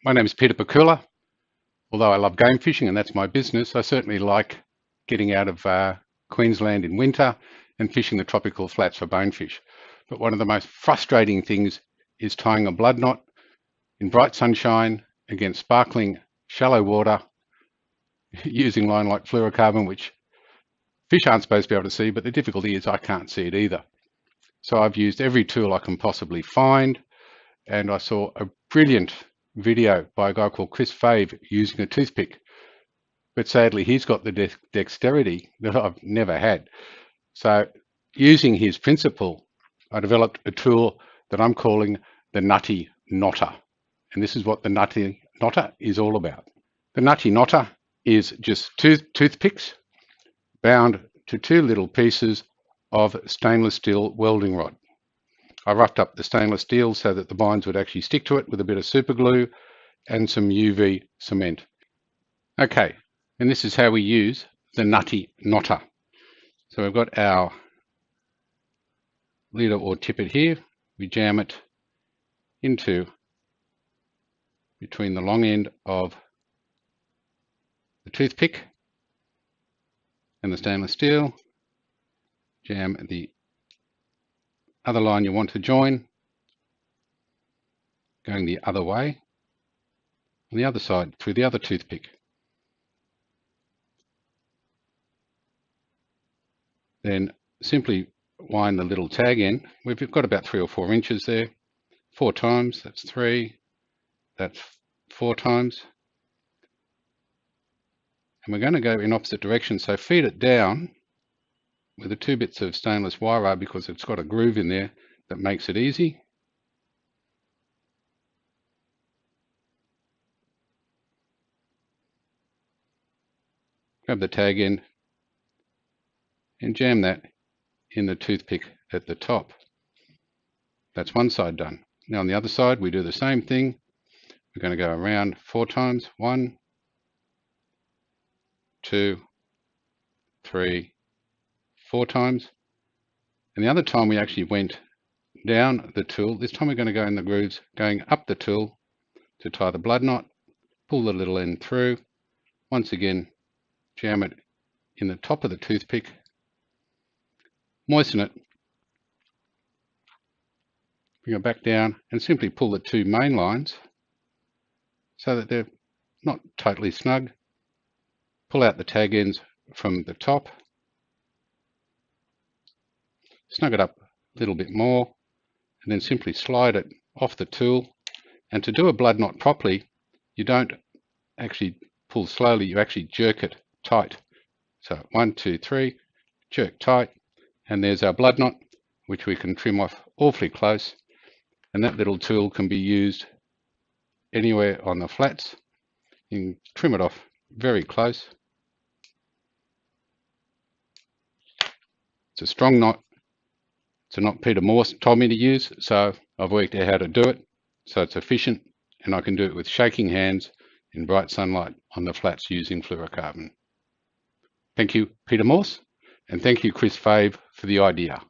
My name is Peter Pakula. Although I love game fishing and that's my business, I certainly like getting out of Queensland in winter and fishing the tropical flats for bonefish. But one of the most frustrating things is tying a blood knot in bright sunshine against sparkling shallow water using line like fluorocarbon, which fish aren't supposed to be able to see, but the difficulty is I can't see it either. So I've used every tool I can possibly find, and I saw a brilliant video by a guy called Chris Fave using a toothpick, but sadly he's got the dexterity that I've never had. So using his principle, I developed a tool that I'm calling the Nutty Knotter, and this is what the Nutty Knotter is all about. The Nutty Knotter is just two toothpicks bound to two little pieces of stainless steel welding rod. I roughed up the stainless steel so that the binds would actually stick to it with a bit of super glue and some UV cement. Okay, and this is how we use the Nutty Knotter. So we've got our leader or tippet here. We jam it into between the long end of the toothpick and the stainless steel. Jam the other line you want to join, going the other way, on the other side through the other toothpick. Then simply wind the little tag in. We've got about 3 or 4 inches there. 4 times, that's 3, that's 4 times. And we're going to go in opposite direction, so feed it down with the 2 bits of stainless wire because it's got a groove in there that makes it easy. Grab the tag end and jam that in the toothpick at the top. That's one side done. Now on the other side we do the same thing. We're going to go around 4 times. 1, 2, 3, 4 times. And the other time we actually went down the tool. This time we're going to go in the grooves going up the tool to tie the blood knot. Pull the little end through. Once again jam it in the top of the toothpick. Moisten it. Bring it back down and simply pull the 2 main lines so that they're not totally snug. Pull out the tag ends from the top. Snug it up a little bit more and then simply slide it off the tool. And to do a blood knot properly, you don't actually pull slowly, you actually jerk it tight. So 1, 2, 3, jerk tight, and there's our blood knot, which we can trim off awfully close. And that little tool can be used anywhere on the flats. You can trim it off very close. It's a strong knot. It's a knot Peter Morse told me to use, so I've worked out how to do it. So it's efficient, and I can do it with shaking hands in bright sunlight on the flats using fluorocarbon. Thank you, Peter Morse, and thank you, Chris Fave, for the idea.